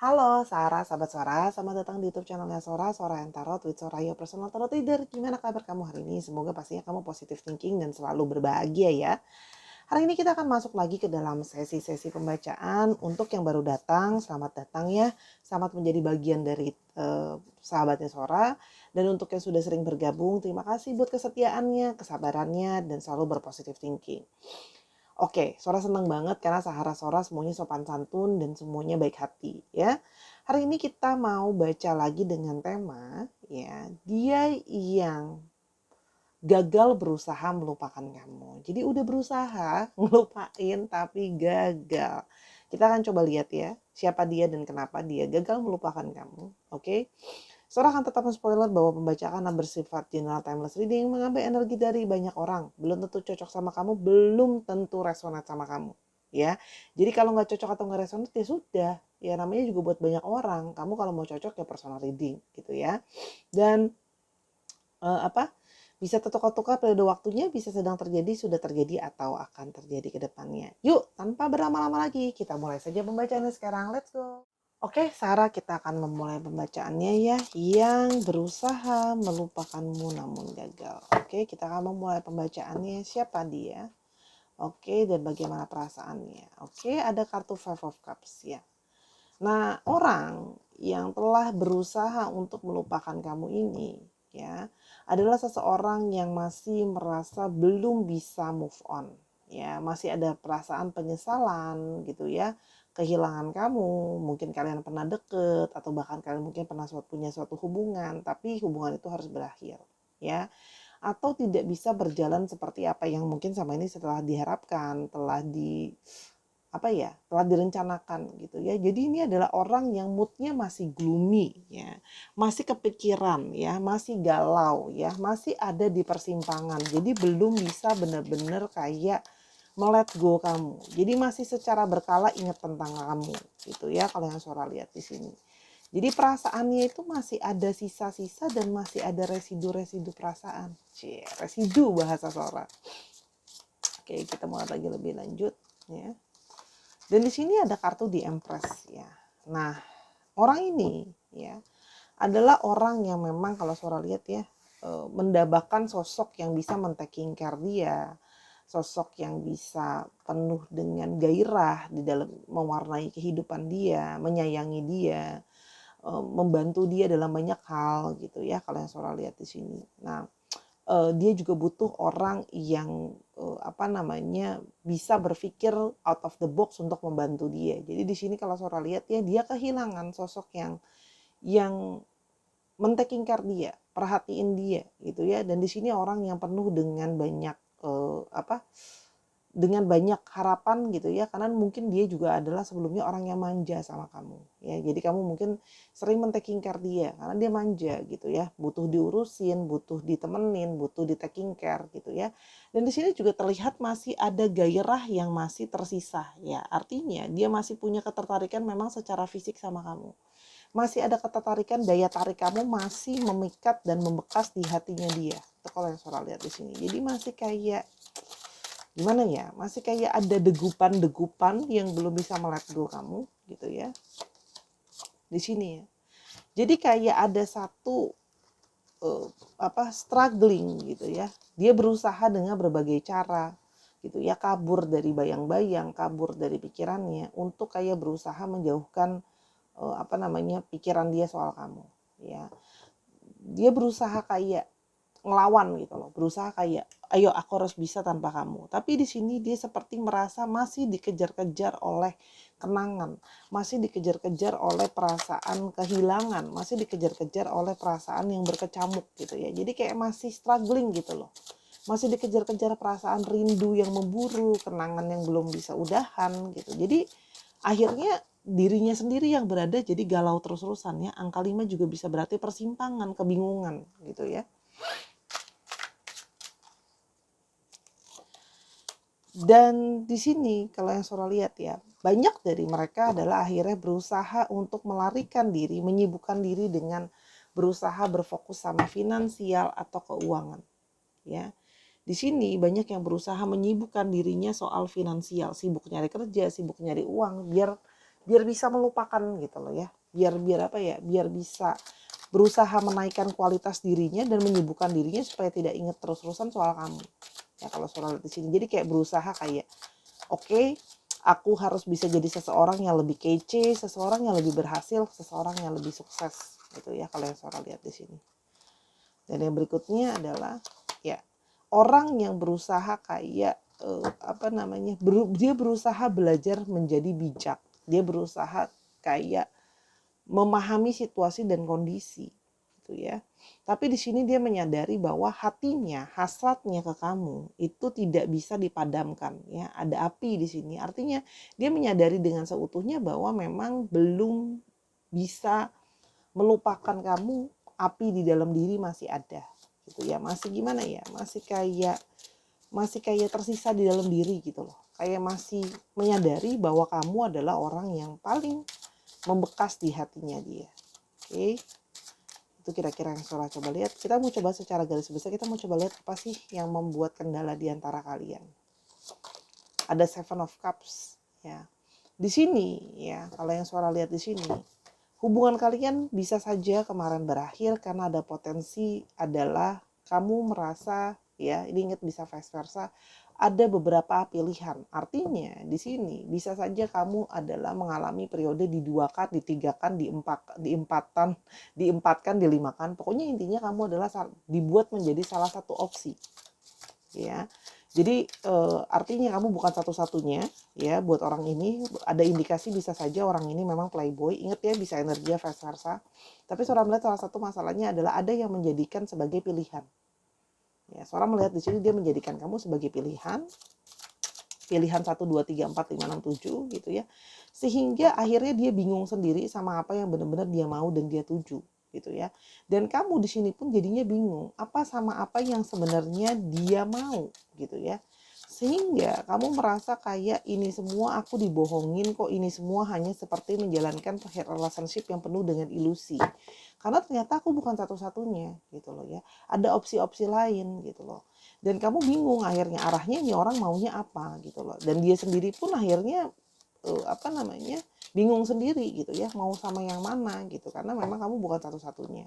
Halo Sarah, sahabat Sora, selamat datang di YouTube channelnya Sora, Sora and Tarot with Sora, your personal tarot reader. Gimana kabar kamu hari ini? Semoga pastinya kamu positive thinking dan selalu berbahagia ya. Hari ini kita akan masuk lagi ke dalam sesi-sesi pembacaan. Untuk yang baru datang, selamat datang ya. Selamat menjadi bagian dari sahabatnya Sora. Dan untuk yang sudah sering bergabung, terima kasih buat kesetiaannya, kesabarannya, dan selalu berpositive thinking. Oke, Sora senang banget karena Sahara Sora semuanya sopan santun dan semuanya baik hati ya. Hari ini kita mau baca lagi dengan tema ya, dia yang gagal berusaha melupakan kamu. Jadi udah berusaha ngelupain tapi gagal. Kita akan coba lihat ya, siapa dia dan kenapa dia gagal melupakan kamu. Oke. Sora akan tetap spoiler bahwa pembacaan bersifat general timeless reading, mengambil energi dari banyak orang. Belum tentu cocok sama kamu, belum tentu resonate sama kamu. Ya, jadi kalau nggak cocok atau nggak resonate ya sudah. Ya namanya juga buat banyak orang. Kamu kalau mau cocok ya personal reading gitu ya. Dan bisa tertukar-tukar periode waktunya, bisa sedang terjadi, sudah terjadi, atau akan terjadi ke depannya. Yuk, tanpa berlama-lama lagi, kita mulai saja pembacaannya sekarang. Let's go! Oke, Sarah, kita akan memulai pembacaannya ya. Yang berusaha melupakanmu namun gagal. Oke, kita akan memulai pembacaannya. Siapa dia? Oke, dan bagaimana perasaannya? Oke, ada kartu Five of Cups ya. Nah, orang yang telah berusaha untuk melupakan kamu ini ya adalah seseorang yang masih merasa belum bisa move on ya, masih ada perasaan penyesalan gitu ya, kehilangan kamu. Mungkin kalian pernah deket atau bahkan kalian mungkin pernah punya suatu hubungan, tapi hubungan itu harus berakhir ya, atau tidak bisa berjalan seperti apa yang mungkin sama ini setelah diharapkan, telah direncanakan gitu ya. Jadi ini adalah orang yang moodnya masih gloomy ya, masih kepikiran ya, masih galau ya, masih ada di persimpangan. Jadi belum bisa benar-benar kayak melet go kamu. Jadi masih secara berkala ingat tentang kamu gitu ya, kalau yang Sora lihat di sini. Jadi perasaannya itu masih ada sisa-sisa dan masih ada residu-residu perasaan. Residu bahasa Sora. Oke, kita mulai lagi lebih lanjut ya. Dan di sini ada kartu di Empress ya. Nah, orang ini ya adalah orang yang memang kalau Sora lihat ya, mendambakan sosok yang bisa men-taking care dia, sosok yang bisa penuh dengan gairah di dalam mewarnai kehidupan dia, menyayangi dia, membantu dia dalam banyak hal gitu ya, kalau yang Sora lihat di sini. Nah, dia juga butuh orang yang bisa berpikir out of the box untuk membantu dia. Jadi di sini kalau Sora lihat ya, dia kehilangan sosok yang men-taking care dia, perhatiin dia gitu ya. Dan di sini orang yang penuh dengan banyak dengan banyak harapan gitu ya, karena mungkin dia juga adalah sebelumnya orang yang manja sama kamu ya. Jadi kamu mungkin sering men-taking care dia karena dia manja gitu ya, butuh diurusin, butuh ditemenin, butuh di-taking care gitu ya. Dan di sini juga terlihat masih ada gairah yang masih tersisa ya, artinya dia masih punya ketertarikan memang secara fisik sama kamu, masih ada ketertarikan, daya tarik kamu masih memikat dan membekas di hatinya dia. Itu kalau yang Sora lihat di sini. Jadi masih kayak gimana ya, masih kayak ada degupan-degupan yang belum bisa melet go kamu gitu ya di sini ya. Jadi kayak ada satu struggling gitu ya, dia berusaha dengan berbagai cara gitu ya, kabur dari bayang-bayang, kabur dari pikirannya untuk kayak berusaha menjauhkan pikiran dia soal kamu ya. Dia berusaha kayak ngelawan gitu loh, berusaha kayak ayo aku harus bisa tanpa kamu. Tapi di sini dia seperti merasa masih dikejar-kejar oleh kenangan, masih dikejar-kejar oleh perasaan kehilangan, masih dikejar-kejar oleh perasaan yang berkecamuk gitu ya. Jadi kayak masih struggling gitu loh, masih dikejar-kejar perasaan rindu yang memburu, kenangan yang belum bisa udahan gitu. Jadi akhirnya dirinya sendiri yang berada jadi galau terus-terusan ya. Angka 5 juga bisa berarti persimpangan, kebingungan gitu ya. Dan di sini kalau yang Sora lihat ya, banyak dari mereka adalah akhirnya berusaha untuk melarikan diri, menyibukkan diri dengan berusaha berfokus sama finansial atau keuangan. Ya, di sini banyak yang berusaha menyibukkan dirinya soal finansial, sibuk nyari kerja, sibuk nyari uang, biar biar bisa melupakan gitu loh ya. Biar biar apa ya? Biar bisa berusaha menaikkan kualitas dirinya dan menyibukkan dirinya supaya tidak ingat terus-terusan soal kamu. Ya kalau soal di sini. Jadi kayak berusaha kayak oke, aku harus bisa jadi seseorang yang lebih kece, seseorang yang lebih berhasil, seseorang yang lebih sukses gitu ya kalau yang Sora lihat di sini. Dan yang berikutnya adalah ya orang yang berusaha kayak dia berusaha belajar menjadi bijak. Dia berusaha kayak memahami situasi dan kondisi gitu ya. Tapi di sini dia menyadari bahwa hatinya, hasratnya ke kamu itu tidak bisa dipadamkan ya. Ada api di sini. Artinya dia menyadari dengan seutuhnya bahwa memang belum bisa melupakan kamu, api di dalam diri masih ada gitu ya. Masih gimana ya? Masih kayak tersisa di dalam diri gitu loh. Kayak masih menyadari bahwa kamu adalah orang yang paling membekas di hatinya dia. Oke. Itu kira-kira yang Sora coba lihat. Kita mau coba secara garis besar, kita mau coba lihat apa sih yang membuat kendala di antara kalian. Ada Seven of Cups ya. Di sini ya, kalau yang Sora lihat di sini, hubungan kalian bisa saja kemarin berakhir karena ada potensi adalah kamu merasa ya, ini ingat bisa vice versa, ada beberapa pilihan. Artinya di sini bisa saja kamu adalah mengalami periode diduakan, ditigakan, diempatkan, dilimakan. Pokoknya intinya kamu adalah dibuat menjadi salah satu opsi. Ya. Jadi artinya kamu bukan satu-satunya ya buat orang ini. Ada indikasi bisa saja orang ini memang playboy. Ingat ya, bisa energi vice versa. Tapi Sora melihat salah satu masalahnya adalah ada yang menjadikan sebagai pilihan. Ya, Sora melihat di sini dia menjadikan kamu sebagai pilihan 1, 2, 3, 4, 5, 6, 7 gitu ya. Sehingga akhirnya dia bingung sendiri sama apa yang benar-benar dia mau dan dia tuju gitu ya. Dan kamu di sini pun jadinya bingung apa sama apa yang sebenarnya dia mau gitu ya. Sehingga kamu merasa kayak ini semua aku dibohongin kok, ini semua hanya seperti menjalankan relationship yang penuh dengan ilusi. Karena ternyata aku bukan satu-satunya gitu loh ya. Ada opsi-opsi lain gitu loh. Dan kamu bingung akhirnya arahnya ini orang maunya apa gitu loh. Dan dia sendiri pun akhirnya bingung sendiri gitu ya, mau sama yang mana gitu, karena memang kamu bukan satu-satunya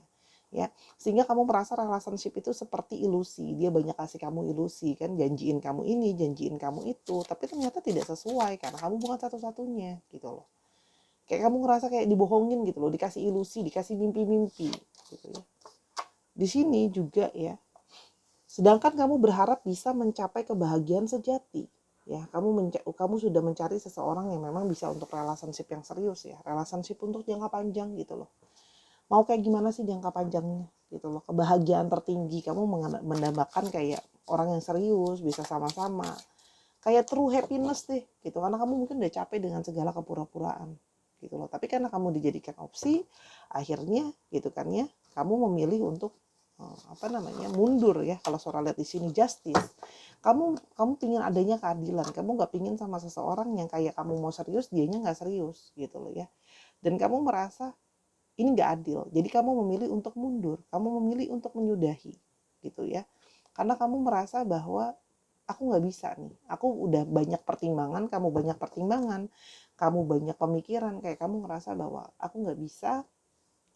ya. Sehingga kamu merasa relationship itu seperti ilusi, dia banyak kasih kamu ilusi kan, janjiin kamu ini, janjiin kamu itu, tapi ternyata tidak sesuai karena kamu bukan satu-satunya gitu loh. Kayak kamu ngerasa kayak dibohongin gitu loh, dikasih ilusi, dikasih mimpi-mimpi gitu ya. Di sini juga ya, sedangkan kamu berharap bisa mencapai kebahagiaan sejati ya, kamu sudah mencari seseorang yang memang bisa untuk relationship yang serius ya, relationship untuk jangka panjang gitu loh. Mau kayak gimana sih jangka panjangnya gitu loh, kebahagiaan tertinggi kamu mendambakan kayak orang yang serius, bisa sama-sama kayak true happiness deh gitu, karena kamu mungkin udah capek dengan segala kepura-puraan gitu loh. Tapi karena kamu dijadikan opsi, akhirnya gitu kan ya, kamu memilih untuk mundur ya. Kalau Sora lihat di sini justice, kamu pingin adanya keadilan, kamu nggak pingin sama seseorang yang kayak kamu mau serius dianya nggak serius gitu loh ya. Dan kamu merasa ini nggak adil, jadi kamu memilih untuk mundur, kamu memilih untuk menyudahi gitu ya. Karena kamu merasa bahwa aku nggak bisa nih, aku udah banyak pertimbangan, kamu banyak pertimbangan, kamu banyak pemikiran, kayak kamu ngerasa bahwa aku nggak bisa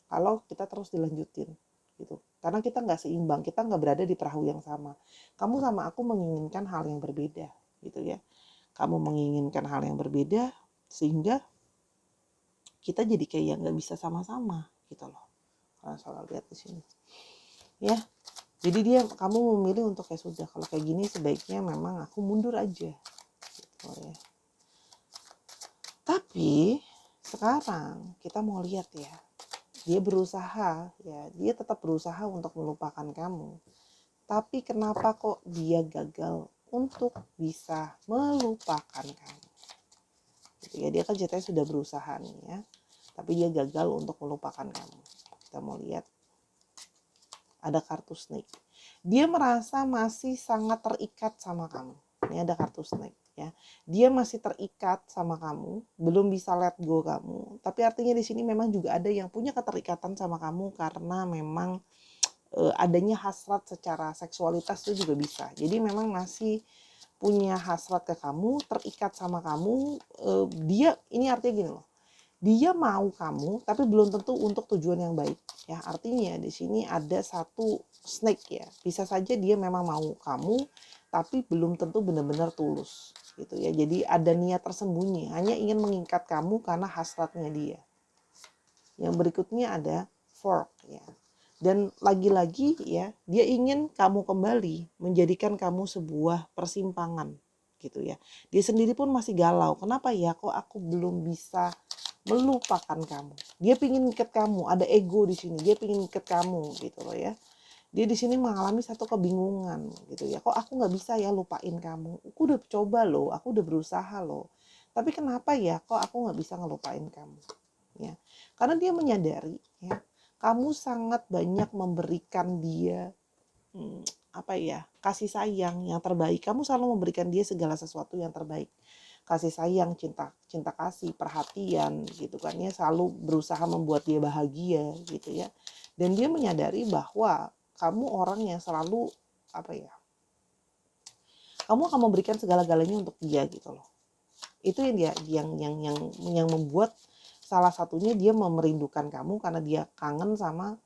kalau kita terus dilanjutin gitu, karena kita nggak seimbang, kita nggak berada di perahu yang sama. Kamu sama aku menginginkan hal yang berbeda gitu ya, kamu menginginkan hal yang berbeda sehingga kita jadi kayak nggak bisa sama-sama gitu loh. Kalau soal lihat di sini ya, jadi kamu memilih untuk kayak sudah, kalau kayak gini sebaiknya memang aku mundur aja gitu ya. Tapi sekarang kita mau lihat ya, dia berusaha ya, dia tetap berusaha untuk melupakan kamu. Tapi kenapa kok dia gagal untuk bisa melupakan kamu? Gitu ya, dia kan ceritanya sudah berusaha nih ya, tapi dia gagal untuk melupakan kamu. Kita mau lihat ada kartu snake. Dia merasa masih sangat terikat sama kamu. Ini ada kartu snake ya. Dia masih terikat sama kamu, belum bisa let go kamu. Tapi artinya di sini memang juga ada yang punya keterikatan sama kamu karena memang adanya hasrat secara seksualitas itu juga bisa. Jadi memang masih punya hasrat ke kamu, terikat sama kamu. Dia ini artinya gini loh. Dia mau kamu, tapi belum tentu untuk tujuan yang baik. Ya, artinya di sini ada satu snake ya. Bisa saja dia memang mau kamu, tapi belum tentu benar-benar tulus gitu ya. Jadi ada niat tersembunyi, hanya ingin mengikat kamu karena hasratnya dia. Yang berikutnya ada fork ya. Dan lagi-lagi ya, dia ingin kamu kembali, menjadikan kamu sebuah persimpangan gitu ya. Dia sendiri pun masih galau. Kenapa ya kok aku belum bisa melupakan kamu? Dia pingin ikat kamu, ada ego di sini. Dia pingin ikat kamu gitu loh ya. Dia di sini mengalami satu kebingungan gitu ya. Kok aku nggak bisa ya lupain kamu? Aku udah coba loh, aku udah berusaha loh. Tapi kenapa ya kok aku nggak bisa ngelupain kamu? Ya, karena dia menyadari ya, kamu sangat banyak memberikan dia apa ya, kasih sayang yang terbaik. Kamu selalu memberikan dia segala sesuatu yang terbaik, kasih sayang, cinta cinta kasih, perhatian gitu kan ya, selalu berusaha membuat dia bahagia gitu ya. Dan dia menyadari bahwa kamu orang yang selalu apa ya, kamu akan memberikan segala-galanya untuk dia gitu loh. Itu yang dia yang membuat salah satunya dia merindukan kamu karena dia kangen sama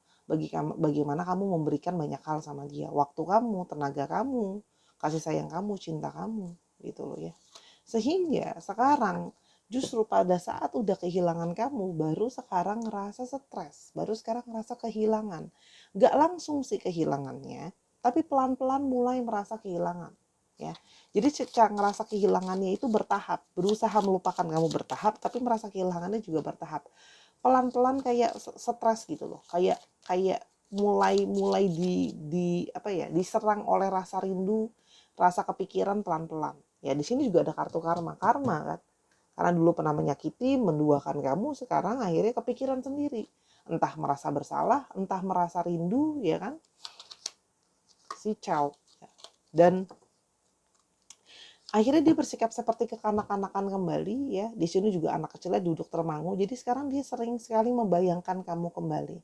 bagaimana kamu memberikan banyak hal sama dia, waktu kamu, tenaga kamu, kasih sayang kamu, cinta kamu gitu loh ya. Sehingga sekarang justru pada saat udah kehilangan kamu, baru sekarang ngerasa stres, baru sekarang ngerasa kehilangan. Gak langsung sih kehilangannya, tapi pelan-pelan mulai merasa kehilangan ya. Jadi ngerasa kehilangannya itu bertahap, berusaha melupakan kamu bertahap, tapi merasa kehilangannya juga bertahap. Pelan-pelan kayak stres gitu loh, kayak kayak mulai di apa ya, diserang oleh rasa rindu, rasa kepikiran pelan-pelan. Ya di sini juga ada kartu karma kan. Karena dulu pernah menyakiti, menduakan kamu, sekarang akhirnya kepikiran sendiri. Entah merasa bersalah, entah merasa rindu, ya kan? Si child. Dan akhirnya dia bersikap seperti kekanak-kanakan kembali ya. Di sini juga anak kecilnya duduk termangu. Jadi sekarang dia sering sekali membayangkan kamu kembali.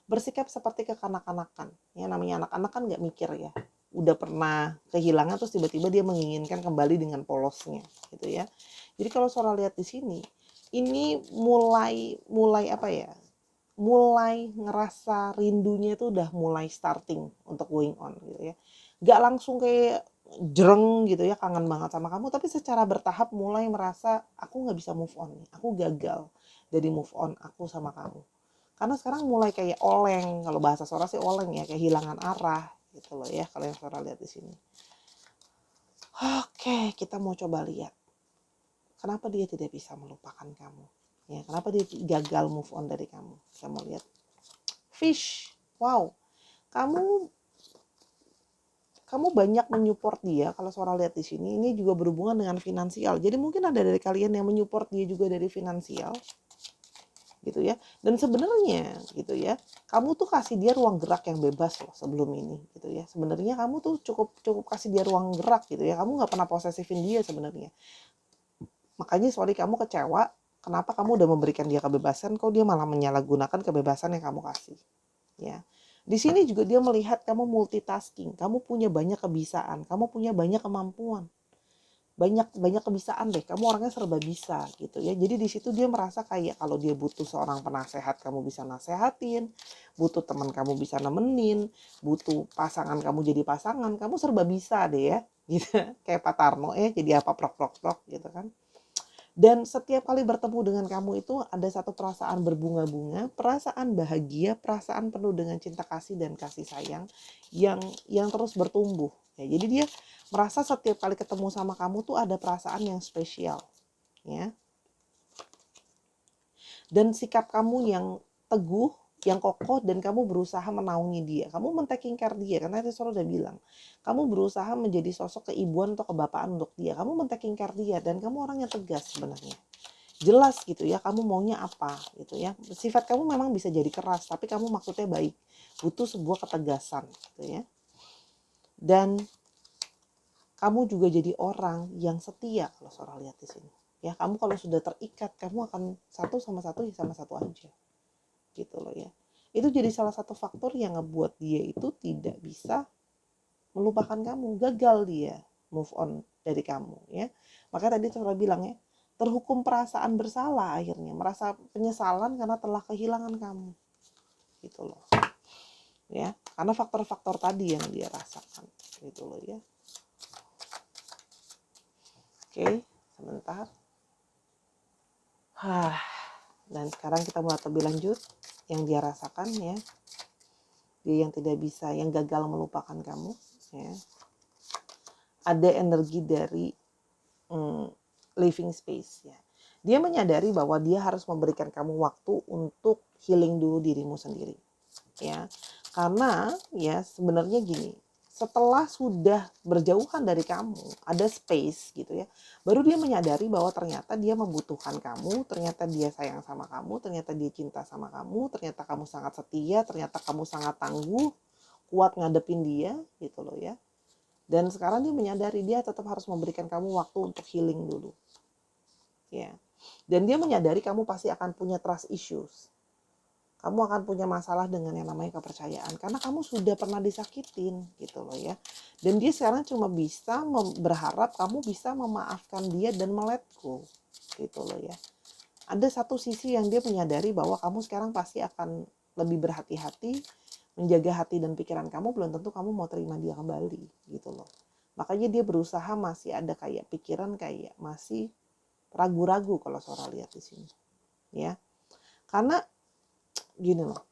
Bersikap seperti kekanak-kanakan. Ya namanya anak-anak kan nggak mikir ya. Udah pernah kehilangan terus tiba-tiba dia menginginkan kembali dengan polosnya gitu ya. Jadi kalau Sora lihat di sini, ini mulai apa ya? Mulai ngerasa rindunya itu udah mulai starting untuk going on gitu ya. Gak langsung kayak jereng gitu ya, kangen banget sama kamu, tapi secara bertahap mulai merasa aku nggak bisa move on nih, aku gagal dari move on aku sama kamu. Karena sekarang mulai kayak oleng, kalau bahasa Sora sih oleng ya, kehilangan arah gitu loh ya, kalau yang Sora lihat di sini. Oke, kita mau coba lihat kenapa dia tidak bisa melupakan kamu ya, kenapa dia gagal move on dari kamu. Kita mau lihat fish. Wow, kamu banyak menyupport dia. Kalau Sora lihat di sini, ini juga berhubungan dengan finansial. Jadi mungkin ada dari kalian yang menyupport dia juga dari finansial, gitu ya. Dan sebenarnya, gitu ya, kamu tuh kasih dia ruang gerak yang bebas loh sebelum ini, gitu ya. Sebenarnya kamu tuh cukup kasih dia ruang gerak, gitu ya. Kamu nggak pernah posesifin dia sebenarnya. Makanya sorry kamu kecewa. Kenapa kamu udah memberikan dia kebebasan, kok dia malah menyalahgunakan kebebasan yang kamu kasih, ya. Di sini juga dia melihat kamu multitasking, kamu punya banyak kebisaan, kamu punya banyak kemampuan, banyak kebisaan deh. Kamu orangnya serba bisa gitu ya. Jadi di situ dia merasa kayak kalau dia butuh seorang penasehat, kamu bisa nasehatin, butuh teman kamu bisa nemenin, butuh pasangan kamu jadi pasangan, kamu serba bisa deh ya. Gitu. Kayak Pak Tarno ya, jadi apa prok gitu kan. Dan setiap kali bertemu dengan kamu itu ada satu perasaan berbunga-bunga, perasaan bahagia, perasaan penuh dengan cinta kasih dan kasih sayang yang terus bertumbuh. Ya, jadi dia merasa setiap kali ketemu sama kamu tuh ada perasaan yang spesial, ya. Dan sikap kamu yang teguh, yang kokoh, dan kamu berusaha menaungi dia. Kamu men-taking care dia, karena tadi Sora udah bilang. Kamu berusaha menjadi sosok keibuan atau kebapaan untuk dia. Kamu men-taking care dia, dan kamu orang yang tegas sebenarnya. Jelas gitu ya, kamu maunya apa gitu ya. Sifat kamu memang bisa jadi keras, tapi kamu maksudnya baik. Butuh sebuah ketegasan gitu ya. Dan kamu juga jadi orang yang setia kalau Sora lihat di sini. Ya, kamu kalau sudah terikat, kamu akan satu sama satu ya sama satu aja. Gitu loh ya. Itu jadi salah satu faktor yang ngebuat dia itu tidak bisa melupakan kamu, gagal dia move on dari kamu ya. Makanya tadi Sora bilang ya, terhukum perasaan bersalah, akhirnya merasa penyesalan karena telah kehilangan kamu, gitu loh ya, karena faktor-faktor tadi yang dia rasakan, gitu loh ya. Oke, sebentar. Dan sekarang kita mulai lebih lanjut yang dia rasakan ya, dia yang tidak bisa, yang gagal melupakan kamu ya. Ada energi dari living space ya. Dia menyadari bahwa dia harus memberikan kamu waktu untuk healing dulu dirimu sendiri ya. Karena ya sebenarnya gini, setelah sudah berjauhan dari kamu, ada space gitu ya, baru dia menyadari bahwa ternyata dia membutuhkan kamu, ternyata dia sayang sama kamu, ternyata dia cinta sama kamu, ternyata kamu sangat setia, ternyata kamu sangat tangguh, kuat ngadepin dia gitu loh ya. Dan sekarang dia menyadari dia tetap harus memberikan kamu waktu untuk healing dulu ya. Dan dia menyadari kamu pasti akan punya trust issues, kamu akan punya masalah dengan yang namanya kepercayaan karena kamu sudah pernah disakitin gitu loh ya. Dan dia sekarang cuma bisa berharap kamu bisa memaafkan dia dan let go gitu loh ya. Ada satu sisi yang dia menyadari bahwa kamu sekarang pasti akan lebih berhati-hati menjaga hati dan pikiran kamu, belum tentu kamu mau terima dia kembali gitu loh. Makanya dia berusaha, masih ada kayak pikiran kayak masih ragu-ragu kalau Sora lihat di sini ya. Karena gini loh,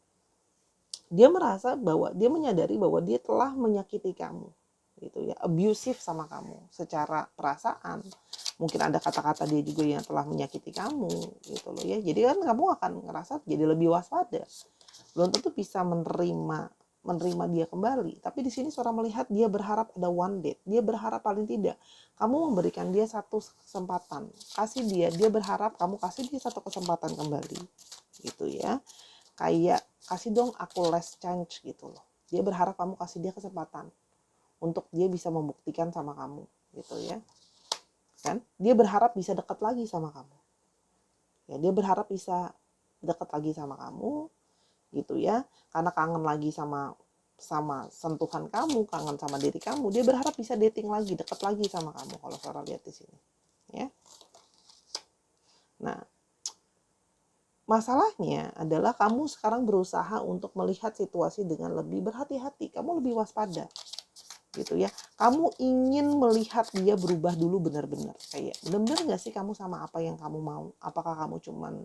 dia merasa bahwa dia menyadari bahwa dia telah menyakiti kamu gitu ya, abusive sama kamu secara perasaan. Mungkin ada kata-kata dia juga yang telah menyakiti kamu gitu loh ya. Jadi kan kamu akan ngerasa jadi lebih waspada, belum tentu bisa menerima dia kembali. Tapi di sini Sora melihat dia berharap ada one date, dia berharap paling tidak kamu memberikan dia satu kesempatan, kasih dia berharap kamu kasih dia satu kesempatan kembali gitu ya. Kayak kasih dong aku last chance gitu loh. Dia berharap kamu kasih dia kesempatan untuk dia bisa membuktikan sama kamu gitu ya. Kan? Dia berharap bisa dekat lagi sama kamu. Ya, dia berharap bisa dekat lagi sama kamu gitu ya. Karena kangen lagi sama sentuhan kamu, kangen sama diri kamu. Dia berharap bisa dating lagi, dekat lagi sama kamu kalau Sarah lihat di sini. Ya. Nah, masalahnya adalah kamu sekarang berusaha untuk melihat situasi dengan lebih berhati-hati. Kamu lebih waspada gitu ya. Kamu ingin melihat dia berubah dulu benar-benar. Kayak benar-benar gak sih kamu sama apa yang kamu mau? Apakah kamu cuman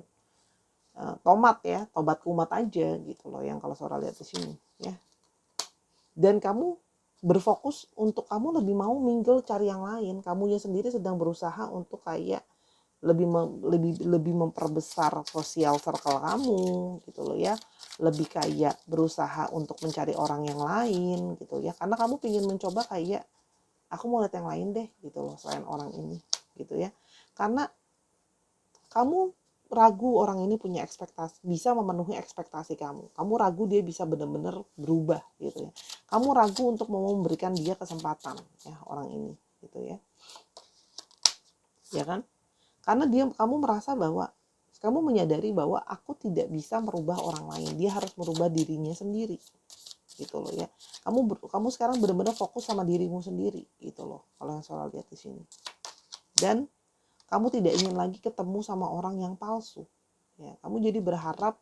tomat ya, tobat kumat aja gitu loh yang kalau Sora lihat di sini ya. Dan kamu berfokus untuk kamu lebih mau mingle cari yang lain. Kamunya sendiri sedang berusaha untuk kayak lebih memperbesar sosial circle kamu gitu loh ya, lebih kayak berusaha untuk mencari orang yang lain gitu ya, karena kamu ingin mencoba kayak aku mau lihat yang lain deh gitu loh selain orang ini gitu ya. Karena kamu ragu orang ini punya ekspektasi, bisa memenuhi ekspektasi kamu ragu dia bisa benar-benar berubah gitu ya, kamu ragu untuk mau memberikan dia kesempatan ya orang ini gitu ya kan. Karena kamu merasa bahwa kamu menyadari bahwa aku tidak bisa merubah orang lain, dia harus merubah dirinya sendiri gitu loh ya. Kamu sekarang benar-benar fokus sama dirimu sendiri gitu loh kalau yang soal lihat di sini. Dan kamu tidak ingin lagi ketemu sama orang yang palsu ya. Kamu jadi berharap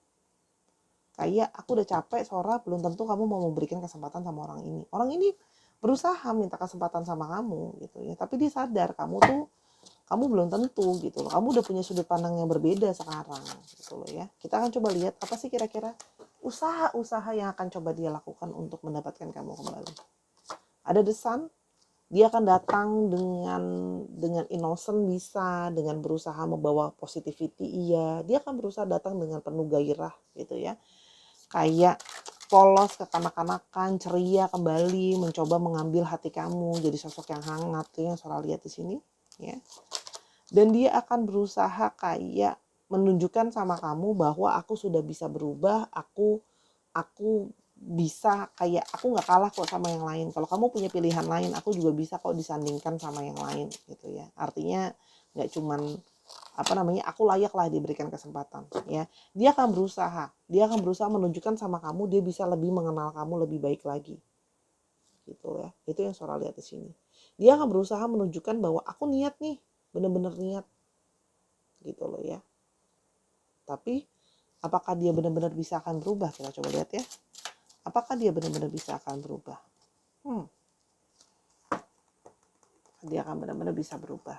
kayak aku udah capek Sora, belum tentu kamu mau memberikan kesempatan sama orang ini. Orang ini berusaha minta kesempatan sama kamu gitu ya, tapi dia sadar kamu belum tentu gitu loh. Kamu udah punya sudut pandang yang berbeda sekarang gitu loh ya. Kita akan coba lihat apa sih kira-kira usaha-usaha yang akan coba dia lakukan untuk mendapatkan kamu kembali. Ada The Sun, dia akan datang dengan innocent, bisa dengan berusaha membawa positivity, iya. Dia akan berusaha datang dengan penuh gairah gitu ya. Kayak polos, kekanak-kanakan, ceria kembali, mencoba mengambil hati kamu jadi sosok yang hangat tuh yang Sora lihat di sini ya. Dan dia akan berusaha kayak menunjukkan sama kamu bahwa aku sudah bisa berubah, aku bisa kayak aku nggak kalah kok sama yang lain. Kalau kamu punya pilihan lain, aku juga bisa kok disandingkan sama yang lain gitu ya. Artinya nggak cuman aku layak lah diberikan kesempatan ya. Dia akan berusaha menunjukkan sama kamu dia bisa lebih mengenal kamu lebih baik lagi gitu ya. Itu yang Sora lihat di sini. Dia akan berusaha menunjukkan bahwa aku niat nih, bener-bener niat gitu loh ya. Tapi apakah dia benar-benar bisa akan berubah? Kita coba lihat ya. Apakah dia benar-benar bisa akan berubah? Dia akan benar-benar bisa berubah.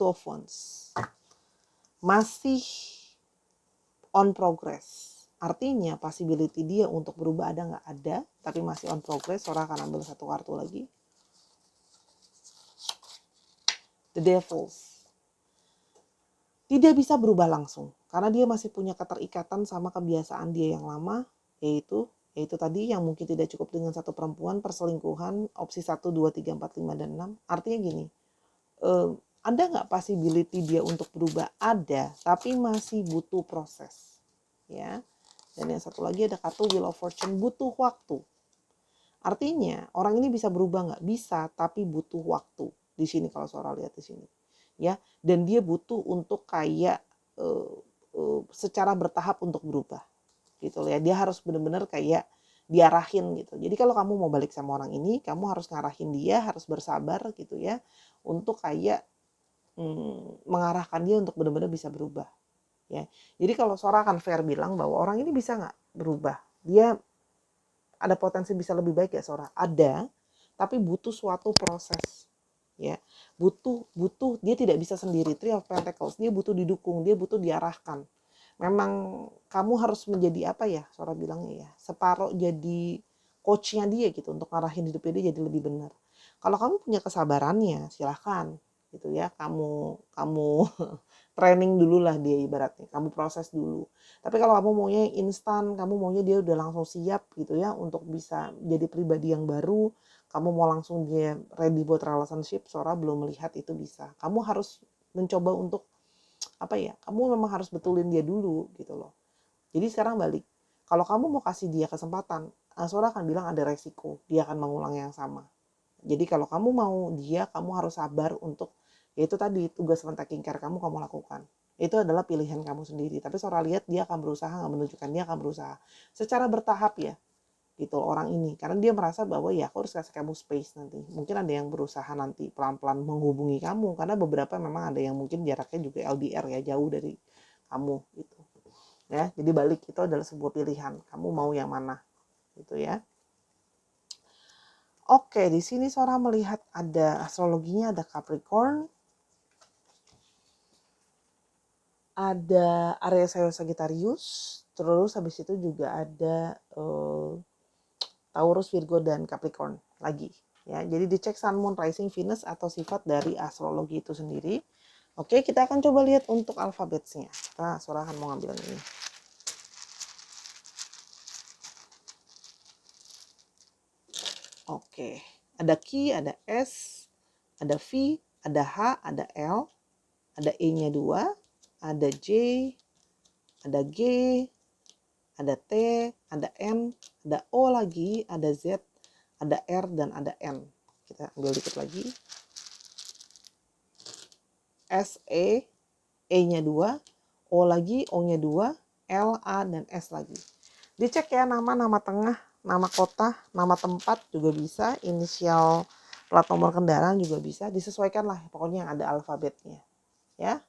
Two of Wands. Masih on progress. Artinya possibility dia untuk berubah ada nggak? Ada, tapi masih on progress. Sora akan ambil satu kartu lagi. The Devils. Tidak bisa berubah langsung. Karena dia masih punya keterikatan sama kebiasaan dia yang lama. Yaitu tadi yang mungkin tidak cukup dengan satu perempuan, perselingkuhan, opsi 1, 2, 3, 4, 5, dan 6. Artinya gini, ada nggak possibility dia untuk berubah? Ada, tapi masih butuh proses. Ya. Dan yang satu lagi ada kartu Wheel of Fortune, butuh waktu. Artinya orang ini bisa berubah nggak? Bisa, tapi butuh waktu. Di sini kalau Sora lihat di sini, ya. Dan dia butuh untuk kayak secara bertahap untuk berubah, gitu loh ya. Dia harus benar-benar kayak diarahin gitu. Jadi kalau kamu mau balik sama orang ini, kamu harus ngarahin dia, harus bersabar gitu ya, untuk kayak mengarahkan dia untuk benar-benar bisa berubah. Ya, jadi kalau Sora akan fair bilang bahwa orang ini bisa nggak berubah, dia ada potensi bisa lebih baik ya Sora, ada, tapi butuh suatu proses, ya, butuh dia tidak bisa sendiri. Three of Pentacles, dia butuh didukung, dia butuh diarahkan. Memang kamu harus menjadi apa ya Sora bilangnya ya, separuh jadi coachnya dia gitu untuk ngarahin hidupnya dia jadi lebih benar. Kalau kamu punya kesabarannya, silahkan gitu ya, kamu training dulu lah dia ibaratnya, kamu proses dulu. Tapi kalau kamu maunya instan, kamu maunya dia udah langsung siap gitu ya untuk bisa jadi pribadi yang baru, kamu mau langsung dia ready buat relationship, Sora belum melihat itu bisa. Kamu harus mencoba untuk apa ya, kamu memang harus betulin dia dulu gitu loh. Jadi sekarang balik, kalau kamu mau kasih dia kesempatan, Sora akan bilang ada resiko, dia akan mengulang yang sama. Jadi kalau kamu mau dia, kamu harus sabar untuk, yaitu tadi tugas taking care kamu lakukan. Itu adalah pilihan kamu sendiri. Tapi Sora lihat dia akan berusaha, nggak menunjukkan dia akan berusaha. Secara bertahap ya, gitu orang ini. Karena dia merasa bahwa ya aku harus kasih kamu space nanti. Mungkin ada yang berusaha nanti pelan-pelan menghubungi kamu. Karena beberapa memang ada yang mungkin jaraknya juga LDR ya, jauh dari kamu gitu. Ya, jadi balik itu adalah sebuah pilihan. Kamu mau yang mana gitu ya. Oke, di sini Sora melihat ada astrologinya, ada Capricorn, ada Aries, Sagittarius, terus habis itu juga ada Taurus, Virgo, dan Capricorn lagi. Ya, jadi dicek Sun, Moon, Rising, Venus atau sifat dari astrologi itu sendiri. Oke, kita akan coba lihat untuk alfabetnya. Nah, Sora akan mau ngambil ini. Oke, ada Q, ada S, ada V, ada H, ada L, ada E-nya 2, ada J, ada G, ada T, ada N, ada O lagi, ada Z, ada R, dan ada N. Kita ambil dikit lagi. S, E-nya 2, O lagi, O-nya 2, L, A, dan S lagi. Dicek ya nama tengah, nama kota, nama tempat juga bisa, inisial plat nomor kendaraan juga bisa, disesuaikan lah pokoknya yang ada alfabetnya. Ya.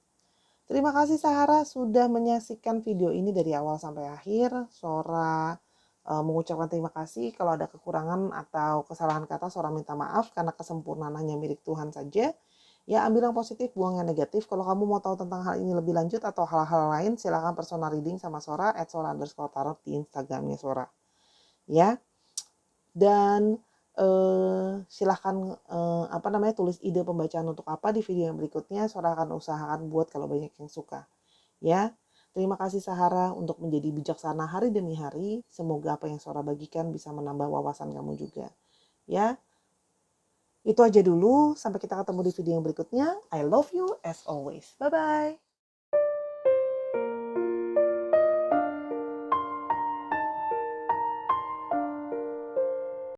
Terima kasih Sahara sudah menyaksikan video ini dari awal sampai akhir. Sora mengucapkan terima kasih. Kalau ada kekurangan atau kesalahan kata, Sora minta maaf karena kesempurnaan hanya milik Tuhan saja. Ya, ambil yang positif, buang yang negatif. Kalau kamu mau tahu tentang hal ini lebih lanjut atau hal-hal lain, silakan personal reading sama Sora @sora_tarot di Instagramnya Sora. Ya, dan silahkan tulis ide pembacaan untuk apa di video yang berikutnya. Sora akan usahakan buat kalau banyak yang suka. Ya, terima kasih Sahara untuk menjadi bijaksana hari demi hari. Semoga apa yang Sora bagikan bisa menambah wawasan kamu juga. Ya, itu aja dulu. Sampai kita ketemu di video yang berikutnya. I love you as always. Bye-bye.